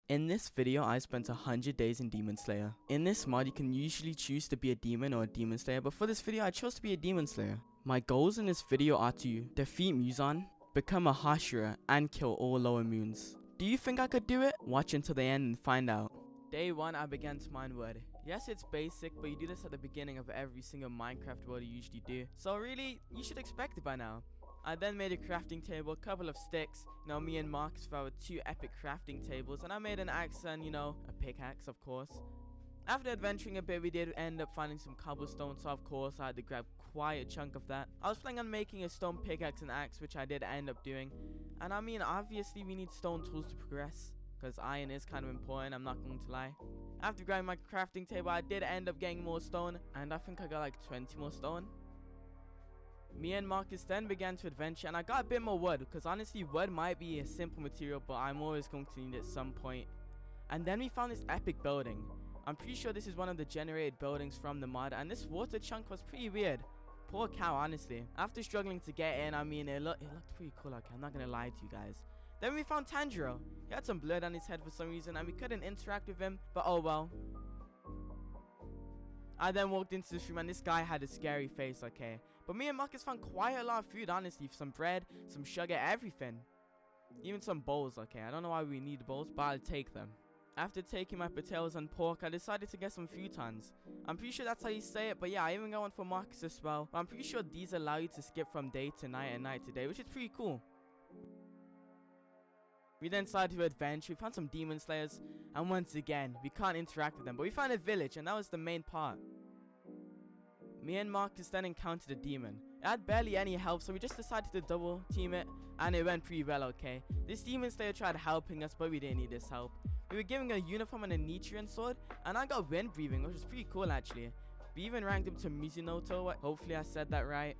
In this video, I spent 100 days in Demon Slayer. In this mod, you can usually choose to be a demon or a demon slayer, but for this video, I chose to be a demon slayer. My goals in this video are to defeat Muzan, become a Hashira, and kill all lower moons. Do you think I could do it? Watch until the end and find out. Day 1, I began to mine wood. Yes, it's basic, but you do this at the beginning of every single Minecraft world you usually do. So really, you should expect it by now. I then made a crafting table, a couple of sticks. Me and Marcus found 2 epic crafting tables, and I made an axe and, a pickaxe, of course. After adventuring a bit, we did end up finding some cobblestone, so of course I had to grab quite a chunk of that. I was planning on making a stone pickaxe and axe, which I did end up doing. And I mean, obviously we need stone tools to progress, because iron is kind of important, I'm not going to lie. After grabbing my crafting table, I did end up getting more stone, and I think I got like 20 more stone. Me and Marcus then began to adventure, and I got a bit more wood, because honestly wood might be a simple material, but I'm always going to need it at some point. And then we found this epic building. I'm pretty sure this is one of the generated buildings from the mod, and this water chunk was pretty weird. Poor cow, honestly. After struggling to get in, I mean, it looked pretty cool, okay, I'm not gonna lie to you guys. Then we found Tanjiro. He had some blood on his head for some reason, and we couldn't interact with him, but oh well. I then walked into this room, and this guy had a scary face, okay. But me and Marcus found quite a lot of food, honestly. Some bread, some sugar, everything. Even some bowls, okay. I don't know why we need bowls, but I'll take them. After taking my potatoes and pork, I decided to get some futons. I'm pretty sure that's how you say it, but yeah, I even got one for Marcus as well. But I'm pretty sure these allow you to skip from day to night and night to day, which is pretty cool. We then started to adventure. We found some demon slayers, and once again, we can't interact with them, but we found a village, and that was the main part. Me and Marcus then encountered a demon. It had barely any health, so we just decided to double team it, and it went pretty well, okay. This demon slayer tried helping us, but we didn't need his help. We were giving a uniform and a Nichiren sword, and I got wind breathing, which was pretty cool actually. We even ranked up to Mizunoto. Hopefully I said that right.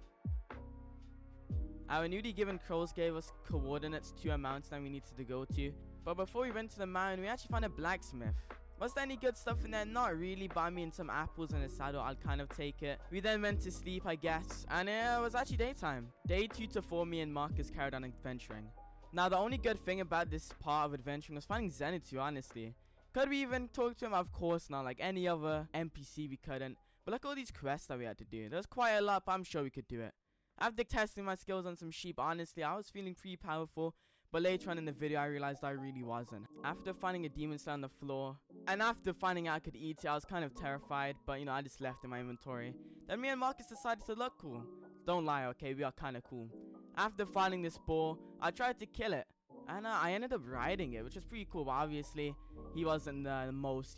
Our newly given crows gave us coordinates to a mountain we needed to go to. But before we went to the mountain, we actually found a blacksmith. Was there any good stuff in there? Not really, but I mean some apples and a saddle, I'll kind of take it. We then went to sleep, I guess, and it was actually daytime. Day 2 to 4, me and Marcus carried on adventuring. Now, the only good thing about this part of adventuring was finding Zenitsu, honestly. Could we even talk to him? Of course not. Like any other NPC, we couldn't. But look at all these quests that we had to do. There's quite a lot, but I'm sure we could do it. After testing my skills on some sheep, honestly, I was feeling pretty powerful. But later on in the video, I realized I really wasn't. After finding a demon slayer on the floor, and after finding out I could eat it, I was kind of terrified. But, I just left it in my inventory. Then me and Marcus decided to look cool. Don't lie, okay? We are kind of cool. After finding this boar, I tried to kill it. And I ended up riding it, which was pretty cool. But obviously, he wasn't the most,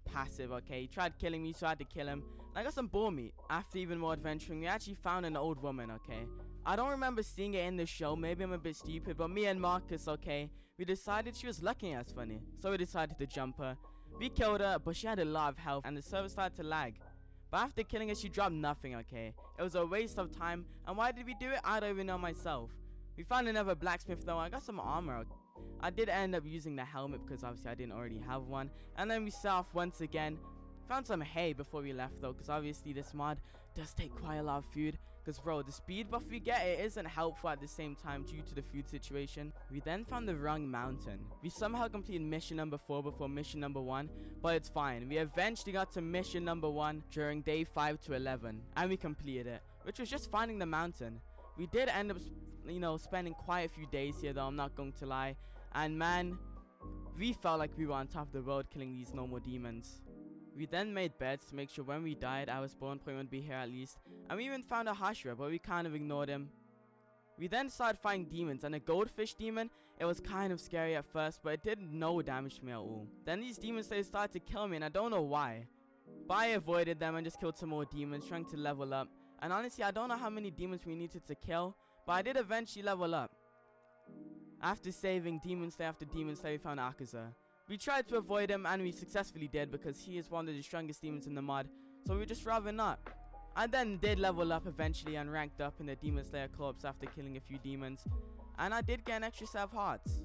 passive, okay? He tried killing me, so I had to kill him. And I got some boar meat. After even more adventuring, we actually found an old woman, okay? I don't remember seeing it in the show. Maybe I'm a bit stupid. But me and Marcus, okay, we decided she was looking at us funny. So we decided to jump her. We killed her, but she had a lot of health. And the server started to lag. But after killing her, she dropped nothing, okay? It was a waste of time. And why did we do it? I don't even know myself. We found another blacksmith though. I got some armor. I did end up using the helmet because obviously I didn't already have one. And then we set off once again. Found some hay before we left though, because obviously this mod does take quite a lot of food. Because bro, the speed buff we get, it isn't helpful at the same time due to the food situation. We then found the wrong mountain. We somehow completed mission number 4 before mission number 1, but it's fine. We eventually got to mission number 1 during day 5 to 11, and we completed it, which was just finding the mountain. We did end up, spending quite a few days here though, I'm not going to lie. And man, we felt like we were on top of the world killing these normal demons. We then made beds to make sure when we died, our spawn point would be here at least. And we even found a Hashira, but we kind of ignored him. We then started fighting demons, and a goldfish demon, it was kind of scary at first, but it did no damage to me at all. Then these demons, they started to kill me, and I don't know why. But I avoided them and just killed some more demons, trying to level up. And honestly, I don't know how many demons we needed to kill, but I did eventually level up. After saving demon slayer after demon slayer, we found Akaza. We tried to avoid him, and we successfully did because he is one of the strongest demons in the mod, so we just rather not. I then did level up eventually and ranked up in the demon slayer corps after killing a few demons, and I did get an extra set of hearts.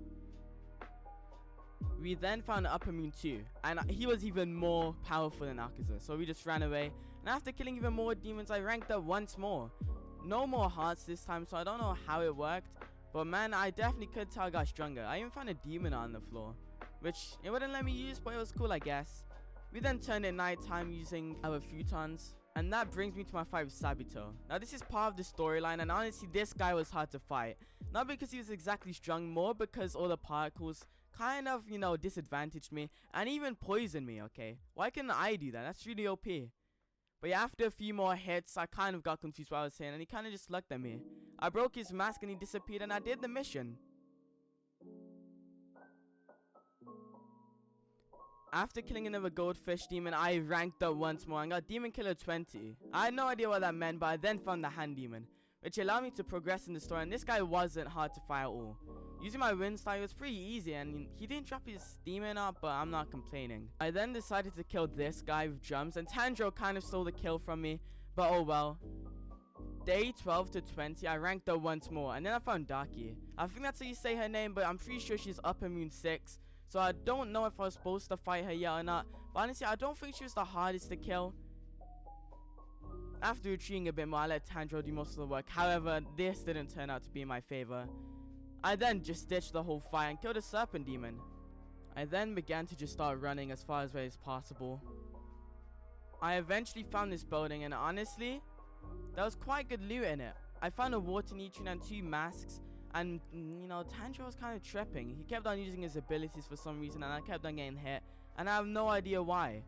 We then found Upper Moon 2, and he was even more powerful than Akaza, so we just ran away. And after killing even more demons, I ranked up once more. No more hearts this time, so I don't know how it worked, but man, I definitely could tell I got stronger. I even found a demon on the floor. which it wouldn't let me use, but it was cool, I guess. We then turned it nighttime using our futons. And that brings me to my fight with Sabito. Now this is part of the storyline, and honestly this guy was hard to fight. Not because he was exactly strong, more because all the particles kind of, disadvantaged me and even poisoned me, okay? Why couldn't I do that? That's really OP. But yeah, after a few more hits, I kind of got confused what I was saying, and he kind of just looked at me. I broke his mask and he disappeared, and I did the mission. After killing another goldfish demon, I ranked up once more and got Demon Killer 20. I had no idea what that meant, but I then found the hand demon, which allowed me to progress in the story, and this guy wasn't hard to fight at all. Using my wind style was pretty easy, and he didn't drop his demon up, but I'm not complaining. I then decided to kill this guy with drums, and Tanjiro kind of stole the kill from me, but oh well. Day 12 to 20, I ranked up once more, and then I found Daki. I think that's how you say her name, but I'm pretty sure she's upper moon 6. So I don't know if I was supposed to fight her yet or not. But honestly, I don't think she was the hardest to kill. After retreating a bit more, I let Tanjiro do most of the work. However, this didn't turn out to be in my favor. I then just ditched the whole fight and killed a serpent demon. I then began to just start running as far away as possible. I eventually found this building, and honestly, there was quite good loot in it. I found a water nutrient and 2 masks. And, Tanjiro was kind of tripping. He kept on using his abilities for some reason, and I kept on getting hit. And I have no idea why.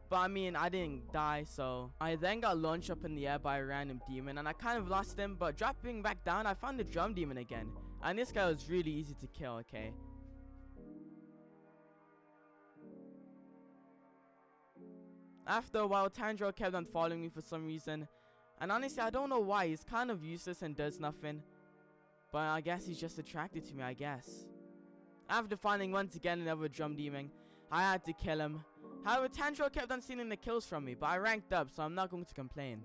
But, I mean, I didn't die, so... I then got launched up in the air by a random demon, and I kind of lost him. But dropping back down, I found the drum demon again. And this guy was really easy to kill, okay? After a while, Tanjiro kept on following me for some reason. And honestly, I don't know why. He's kind of useless and does nothing. But I guess he's just attracted to me, I guess. After finding once again another drum demon, I had to kill him. However, Tanjiro kept on stealing the kills from me, but I ranked up, so I'm not going to complain.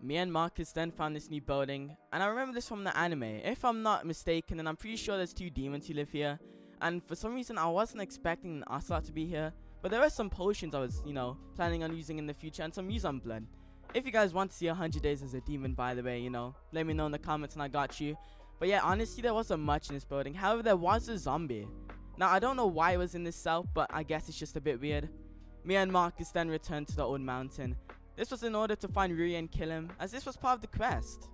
Me and Marcus then found this new building, and I remember this from the anime. If I'm not mistaken, and I'm pretty sure there's 2 demons who live here. And for some reason, I wasn't expecting an Ocelot to be here. But there were some potions I was, planning on using in the future, and some Muzan blood. If you guys want to see 100 days as a demon, by the way, let me know in the comments and I got you. But yeah, honestly, there wasn't much in this building. However, there was a zombie. Now, I don't know why it was in this cell, but I guess it's just a bit weird. Me and Marcus then returned to the old mountain. This was in order to find Rui and kill him, as this was part of the quest.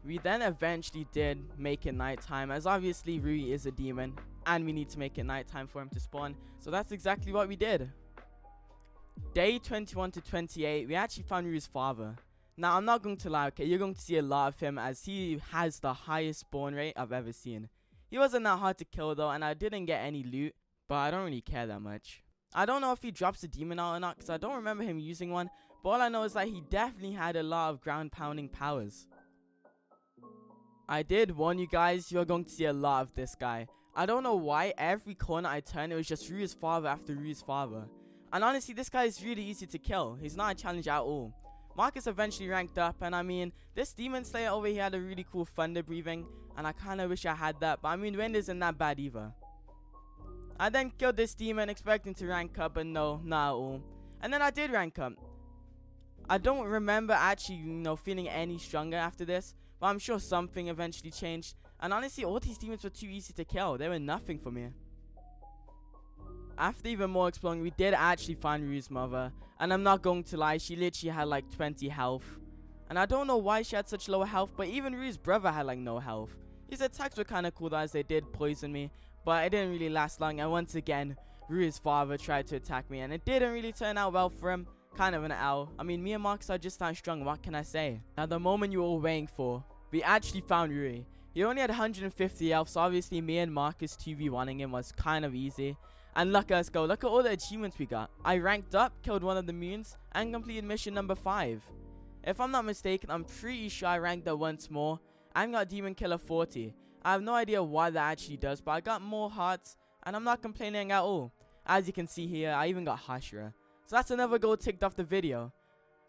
We then eventually did make it nighttime, as obviously Rui is a demon, and we need to make it nighttime for him to spawn. So that's exactly what we did. Day 21 to 28, we actually found Rui's father. Now, I'm not going to lie, okay, you're going to see a lot of him, as he has the highest spawn rate I've ever seen. He wasn't that hard to kill though, and I didn't get any loot, but I don't really care that much. I don't know if he drops a demon out or not, because I don't remember him using one, but all I know is that he definitely had a lot of ground pounding powers. I did warn you guys, you're going to see a lot of this guy. I don't know why, every corner I turned, it was just Rui's father after Rui's father. And honestly, this guy is really easy to kill. He's not a challenge at all. Marcus eventually ranked up, and I mean, this demon slayer over here had a really cool thunder breathing, and I kind of wish I had that, but I mean, wind isn't that bad either. I then killed this demon expecting to rank up, but no, not at all. And then I did rank up. I don't remember actually, feeling any stronger after this, but I'm sure something eventually changed. And honestly, all these demons were too easy to kill. They were nothing for me. After even more exploring, we did actually find Rui's mother. And I'm not going to lie, she literally had like 20 health. And I don't know why she had such low health, but even Rui's brother had like no health. His attacks were kind of cool though, as they did poison me, but it didn't really last long. And once again, Rui's father tried to attack me, and it didn't really turn out well for him. Kind of an L. I mean, me and Marcus are just that strong, what can I say? Now, the moment you were all waiting for, we actually found Rui. He only had 150 health, so obviously me and Marcus 2v1ing him was kind of easy. And look at us go, look at all the achievements we got. I ranked up, killed one of the moons, and completed mission number 5. If I'm not mistaken, I'm pretty sure I ranked up once more, and got Demon Killer 40. I have no idea what that actually does, but I got more hearts, and I'm not complaining at all. As you can see here, I even got Hashira. So that's another goal ticked off the video.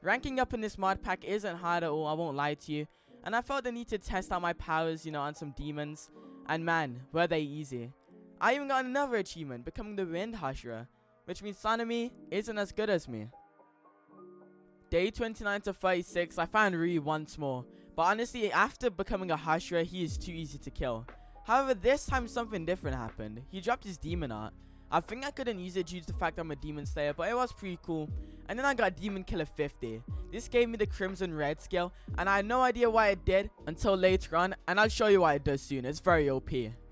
Ranking up in this mod pack isn't hard at all, I won't lie to you. And I felt the need to test out my powers, on some demons. And man, were they easy. I even got another achievement, becoming the Wind Hashira, which means Sanemi isn't as good as me. Day 29 to 36, I found Rui once more. But honestly, after becoming a Hashira, he is too easy to kill. However, this time something different happened. He dropped his demon art. I think I couldn't use it due to the fact I'm a demon slayer, but it was pretty cool. And then I got demon killer 50. This gave me the crimson red scale, and I had no idea why it did until later on, and I'll show you why it does soon. It's very OP.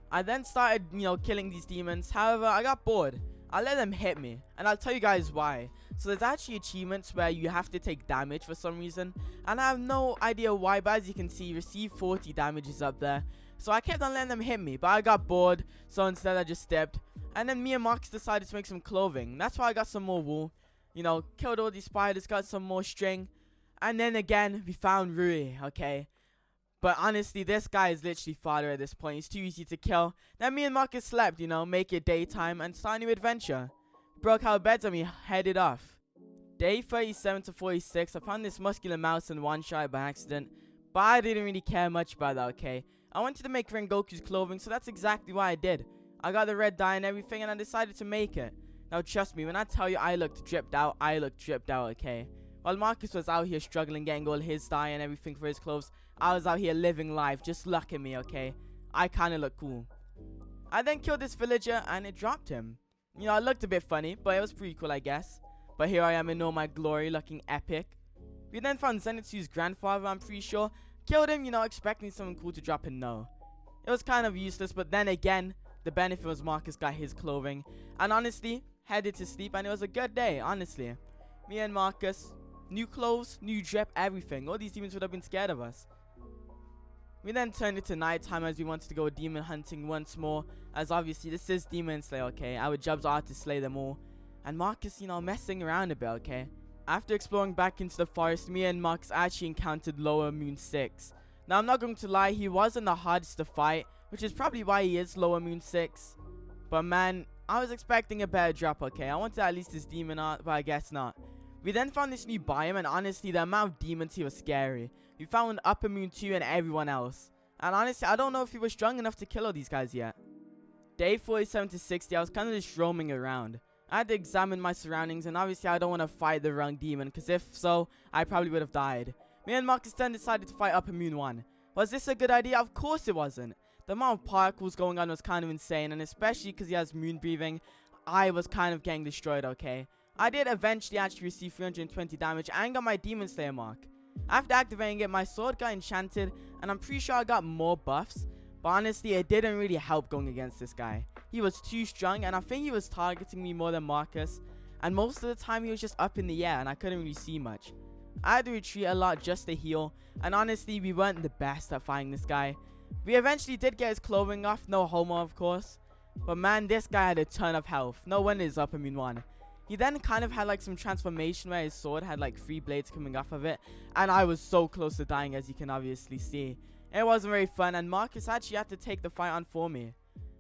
I then started, killing these demons. However, I got bored. I let them hit me, and I'll tell you guys why. So there's actually achievements where you have to take damage for some reason, and I have no idea why, but as you can see, receive 40 damages up there. So I kept on letting them hit me, but I got bored, so instead I just stepped. And then me and Marcus decided to make some clothing. That's why I got some more wool. Killed all these spiders, got some more string. And then again, we found Rui, okay? But honestly, this guy is literally fodder at this point. He's too easy to kill. Then me and Marcus slept, make it daytime and start a new adventure. Broke our beds and we headed off. Day 37 to 46, I found this muscular mouse in one shot by accident. But I didn't really care much about that, okay? I wanted to make Rengoku's clothing, so that's exactly what I did. I got the red dye and everything, and I decided to make it. Now, trust me, when I tell you I looked dripped out, okay? While Marcus was out here struggling, getting all his dye and everything for his clothes, I was out here living life. Just look at me, okay? I kind of look cool. I then killed this villager, and it dropped him. It looked a bit funny, but it was pretty cool, I guess. But here I am in all my glory, looking epic. We then found Zenitsu's grandfather, I'm pretty sure. Killed him, expecting something cool to drop, and no. It was kind of useless, but then again, the benefit was Marcus got his clothing. And honestly, headed to sleep, and it was a good day, honestly. Me and Marcus, new clothes, new drip, everything. All these demons would have been scared of us. We then turned it to nighttime as we wanted to go demon hunting once more. As obviously, this is Demon Slayer, okay? Our jobs are to slay them all. And Marcus, messing around a bit, okay? After exploring back into the forest, me and Marcus actually encountered Lower Moon 6. Now, I'm not going to lie, he wasn't the hardest to fight, which is probably why he is Lower Moon 6. But man, I was expecting a better drop, okay? I wanted at least his demon art, but I guess not. We then found this new biome, and honestly, the amount of demons here was scary. We found Upper Moon 2 and everyone else. And honestly, I don't know if he was strong enough to kill all these guys yet. Day 47 to 60, I was kind of just roaming around. I had to examine my surroundings, and obviously I don't want to fight the wrong demon, because if so, I probably would have died. Me and Marcus then decided to fight Upper Moon 1. Was this a good idea? Of course it wasn't. The amount of particles going on was kind of insane, and especially because he has moon breathing, I was kind of getting destroyed, okay? I did eventually actually receive 320 damage and got my Demon Slayer mark. After activating it, my sword got enchanted, and I'm pretty sure I got more buffs, but honestly, it didn't really help going against this guy. He was too strong, and I think he was targeting me more than Marcus, and most of the time he was just up in the air, and I couldn't really see much. I had to retreat a lot just to heal, and honestly, we weren't the best at fighting this guy. We eventually did get his clothing off, no homo of course, but man, this guy had a ton of health. No wonder he's Upper Moon 1. He then kind of had like some transformation where his sword had like 3 blades coming off of it, and I was so close to dying, as you can obviously see. It wasn't very fun, and Marcus actually had to take the fight on for me.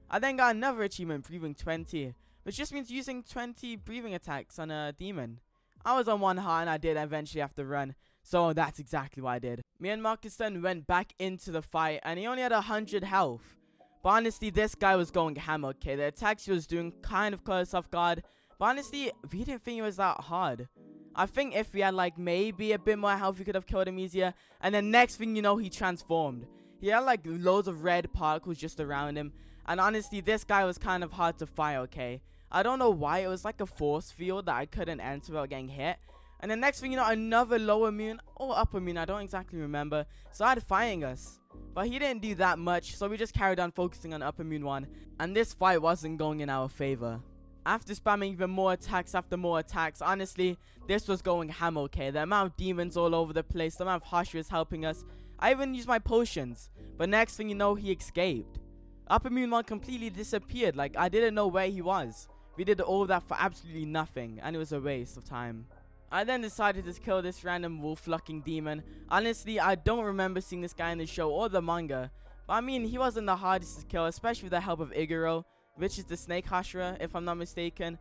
I then got another achievement, breathing 20, which just means using 20 breathing attacks on a demon. I was on 1 heart, and I did eventually have to run, so that's exactly what I did. Me and Marcus then went back into the fight, and he only had 100 health. But honestly, this guy was going hammer, okay? The attacks he was doing kind of caught us off guard, but honestly, we didn't think it was that hard. I think if we had like maybe a bit more health, we could have killed him easier. And then next thing you know, he transformed. He had like loads of red particles just around him. And honestly, this guy was kind of hard to fight, okay? I don't know why. It was like a force field that I couldn't enter without getting hit. And then next thing you know, another Lower Moon or Upper Moon, I don't exactly remember, started fighting us. But he didn't do that much, so we just carried on focusing on Upper Moon 1. And this fight wasn't going in our favor. After spamming even more attacks after more attacks, honestly, this was going ham, okay? The amount of demons all over the place, the amount of Hashras helping us. I even used my potions, but next thing you know, he escaped. Upper Moon 1 completely disappeared, like I didn't know where he was. We did all that for absolutely nothing, and it was a waste of time. I then decided to kill this random wolf-looking demon. Honestly, I don't remember seeing this guy in the show or the manga, but I mean, he wasn't the hardest to kill, especially with the help of Iguro, which is the snake Hashira, if I'm not mistaken.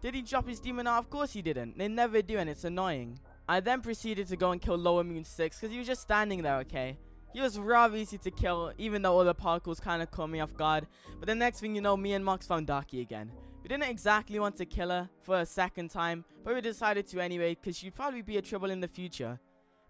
Did he drop his demon art? Of course he didn't. They never do, and it's annoying. I then proceeded to go and kill Lower Moon 6, because he was just standing there, okay? He was rather easy to kill, even though all the particles kind of caught me off guard. But the next thing you know, me and Marks found Daki again. We didn't exactly want to kill her for a second time, but we decided to anyway, because she'd probably be a trouble in the future.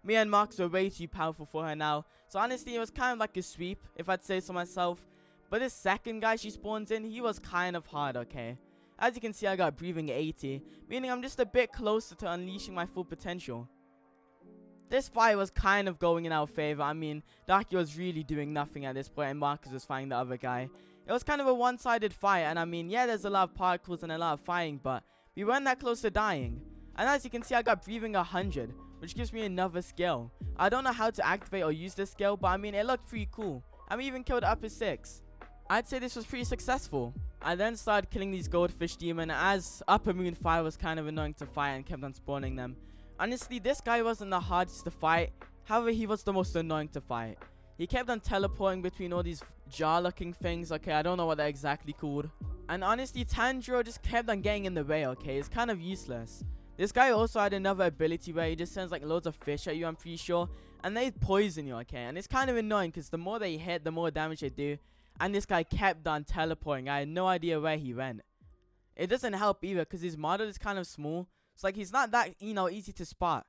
Me and Marks were way too powerful for her now, so honestly it was kind of like a sweep, if I'd say so myself. But this second guy she spawns in, he was kind of hard, okay? As you can see, I got breathing 80, meaning I'm just a bit closer to unleashing my full potential. This fight was kind of going in our favor. I mean, Daki was really doing nothing at this point, and Marcus was fighting the other guy. It was kind of a one-sided fight, and I mean, yeah, there's a lot of particles and a lot of fighting, but we weren't that close to dying. And as you can see, I got breathing 100, which gives me another skill. I don't know how to activate or use this skill, but I mean, it looked pretty cool. And we even killed upper 6. I'd say this was pretty successful. I then started killing these goldfish demon, as upper moon 5 was kind of annoying to fight and kept on spawning them. Honestly, this guy wasn't the hardest to fight, however he was the most annoying to fight. He kept on teleporting between all these jar looking things, okay, I don't know what they're exactly called. And honestly, Tanjiro just kept on getting in the way, okay, it's kind of useless. This guy also had another ability where he just sends like loads of fish at you, I'm pretty sure, and they poison you, okay, and it's kind of annoying because the more they hit, the more damage they do, and this guy kept on teleporting. I had no idea where he went. It doesn't help either because his model is kind of small. It's like he's not that, easy to spot.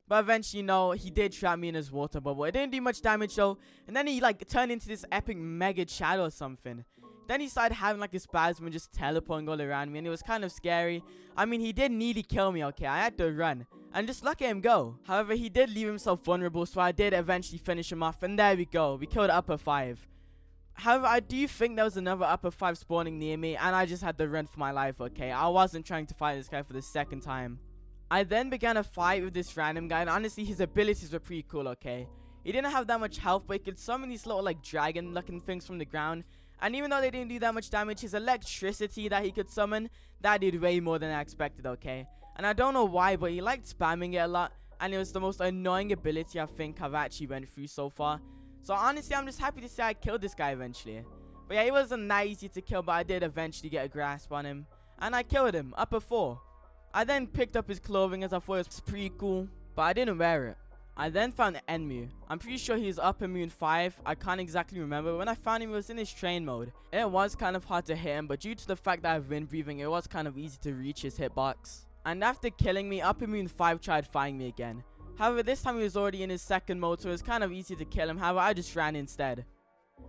But eventually, he did trap me in his water bubble. It didn't do much damage though. And then he like turned into this epic mega shadow or something. Then he started having like a spasm and just teleporting all around me. And it was kind of scary. I mean, he did nearly kill me, okay. I had to run. And just look at him go. However, he did leave himself vulnerable. So I did eventually finish him off. And there we go. We killed upper 5. However, I do think there was another upper 5 spawning near me, and I just had to run for my life, okay? I wasn't trying to fight this guy for the second time. I then began a fight with this random guy, and honestly, his abilities were pretty cool, okay? He didn't have that much health, but he could summon these little, like, dragon-looking things from the ground. And even though they didn't do that much damage, his electricity that he could summon, that did way more than I expected, okay? And I don't know why, but he liked spamming it a lot, and it was the most annoying ability I think I've actually went through so far. So honestly, I'm just happy to say I killed this guy eventually. But yeah, he wasn't that easy to kill, but I did eventually get a grasp on him. And I killed him, upper 4. I then picked up his clothing as I thought it was pretty cool, but I didn't wear it. I then found Enmu. I'm pretty sure he's upper moon 5. I can't exactly remember. When I found him, he was in his train mode. It was kind of hard to hit him, but due to the fact that I've been breathing, it was kind of easy to reach his hitbox. And after killing me, upper moon 5 tried fighting me again. However, this time he was already in his second mode, so it was kind of easy to kill him. However, I just ran instead.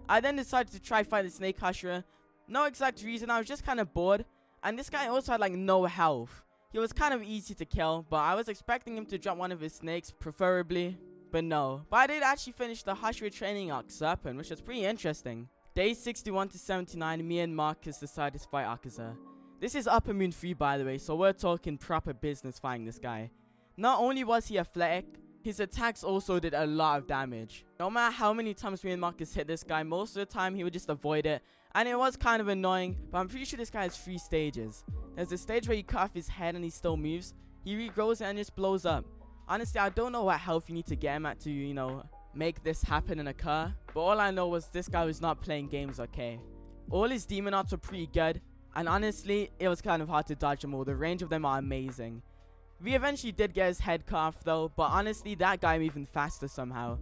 I then decided to try fight the snake husher. No exact reason, I was just kind of bored. And this guy also had like no health. He was kind of easy to kill, but I was expecting him to drop one of his snakes, preferably. But no. But I did actually finish the Hashira training arc Serpent, which was pretty interesting. Day 61 to 79, me and Marcus decided to fight Akaza. This is upper moon 3, by the way, so we're talking proper business fighting this guy. Not only was he athletic, his attacks also did a lot of damage. No matter how many times me and Marcus hit this guy, most of the time he would just avoid it. And it was kind of annoying, but I'm pretty sure this guy has 3 stages. There's a stage where you cut off his head and he still moves. He regrows it and just blows up. Honestly, I don't know what health you need to get him at to, make this happen and occur. But all I know was this guy was not playing games, okay? All his demon arts were pretty good. And honestly, it was kind of hard to dodge them all. The range of them are amazing. We eventually did get his head cut off though, but honestly that got him even faster somehow.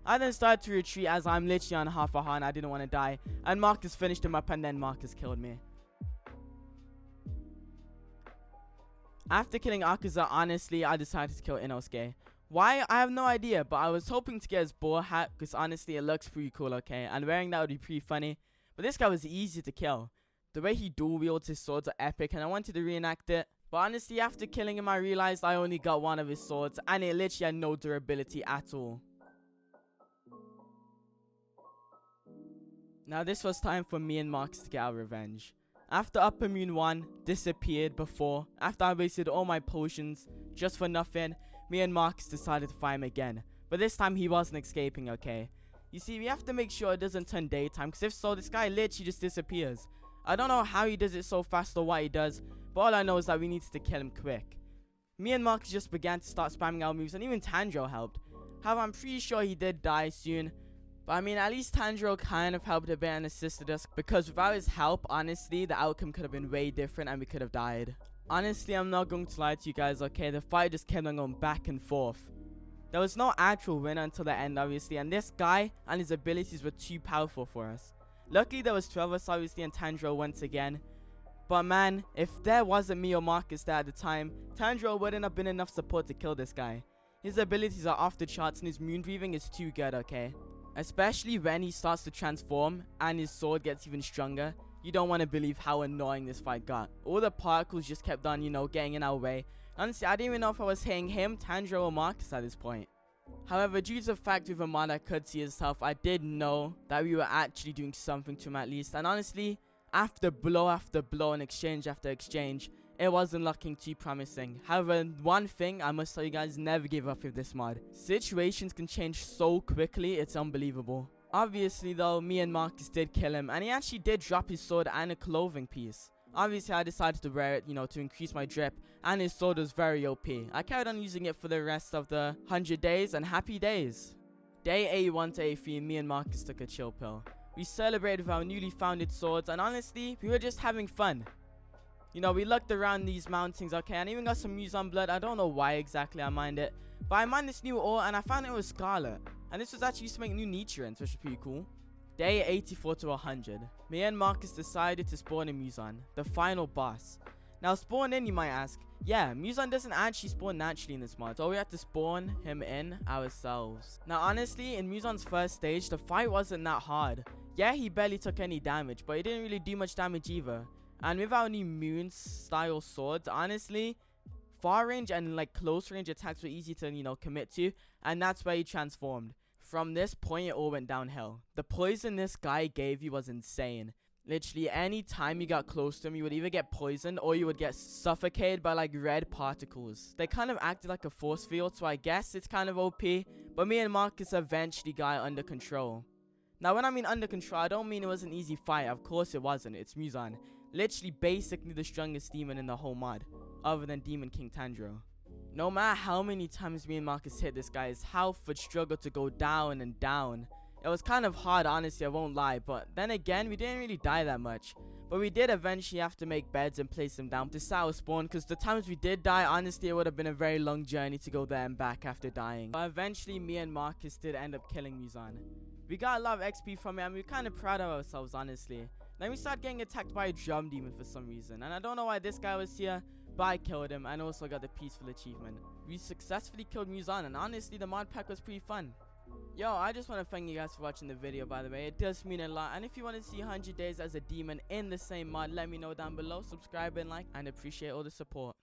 I then started to retreat as I'm literally on half a heart and I didn't want to die. And Marcus finished him up and then Marcus killed me. After killing Akaza, honestly I decided to kill Inosuke. Why? I have no idea, but I was hoping to get his boar hat because honestly it looks pretty cool, okay? And wearing that would be pretty funny. But this guy was easy to kill. The way he dual wields his swords are epic and I wanted to reenact it. But honestly, after killing him, I realized I only got one of his swords, and it literally had no durability at all. Now this was time for me and Marcus to get our revenge. After Upper Moon 1 disappeared before, after I wasted all my potions just for nothing, me and Marcus decided to fight him again. But this time he wasn't escaping, okay? You see, we have to make sure it doesn't turn daytime, because if so, this guy literally just disappears. I don't know how he does it so fast or what he does, but all I know is that we needed to kill him quick. Me and Marcus just began to start spamming our moves, and even Tanjiro helped. However, I'm pretty sure he did die soon. But I mean, at least Tanjiro kind of helped a bit and assisted us, because without his help, honestly, the outcome could have been way different and we could have died. Honestly, I'm not going to lie to you guys, okay? The fight just kept on going back and forth. There was no actual winner until the end, obviously, and this guy and his abilities were too powerful for us. Luckily, there was 12 of us, obviously, and Tanjiro once again. But man, if there wasn't me or Marcus there at the time, Tanjiro wouldn't have been enough support to kill this guy. His abilities are off the charts and his moon breathing is too good, okay? especially when he starts to transform and his sword gets even stronger. You don't want to believe how annoying this fight got. All the particles just kept on, getting in our way. Honestly, I didn't even know if I was hitting him, Tanjiro, or Marcus at this point. However, due to the fact with a mod I could see his health, I did know that we were actually doing something to him at least. And honestly, after blow after blow and exchange after exchange, it wasn't looking too promising. However, one thing I must tell you guys, never give up with this mod. Situations can change so quickly, it's unbelievable. Obviously though, me and Marcus did kill him, and he actually did drop his sword and a clothing piece. Obviously, I decided to wear it, to increase my drip, and his sword was very OP. I carried on using it for the rest of the 100 days and happy days. Day 81 to 83, me and Marcus took a chill pill. We celebrated with our newly founded swords, and honestly, we were just having fun. We looked around these mountains, okay, and even got some Muzan blood. I don't know why exactly I mined it, but I mined this new ore, and I found it was scarlet. And this was actually used to make new nutrients, which was pretty cool. Day 84 to 100. Me and Marcus decided to spawn in Muzan, the final boss. Now, spawn in, you might ask. Yeah, Muzan doesn't actually spawn naturally in this mod, so we had to spawn him in ourselves. Now, honestly, in Muzan's first stage, the fight wasn't that hard. Yeah, he barely took any damage, but he didn't really do much damage either. And with our new Moon style swords, honestly, far range and close range attacks were easy to, commit to, and that's where he transformed. From this point, it all went downhill. The poison this guy gave you was insane. Literally, any time you got close to him, you would either get poisoned or you would get suffocated by red particles. They kind of acted like a force field, so I guess it's kind of OP, but me and Marcus eventually got it under control. Now, when I mean under control, I don't mean it was an easy fight. Of course it wasn't. It's Muzan. Literally, basically the strongest demon in the whole mod, other than Demon King Tanjiro. No matter how many times me and Marcus hit this guy, his health would struggle to go down and down. It was kind of hard, honestly, I won't lie, but then again, we didn't really die that much. But we did eventually have to make beds and place them down to Sao spawn, because the times we did die, honestly, it would have been a very long journey to go there and back after dying. But eventually, me and Marcus did end up killing Muzan. We got a lot of XP from it, and we were kind of proud of ourselves, honestly. Then we started getting attacked by a drum demon for some reason, and I don't know why this guy was here, but I killed him and also got the peaceful achievement. We successfully killed Muzan, and honestly, the mod pack was pretty fun. Yo, I just want to thank you guys for watching the video, by the way. It does mean a lot, and if you want to see 100 days as a demon in the same mod, let me know down below. Subscribe and like, and appreciate all the support.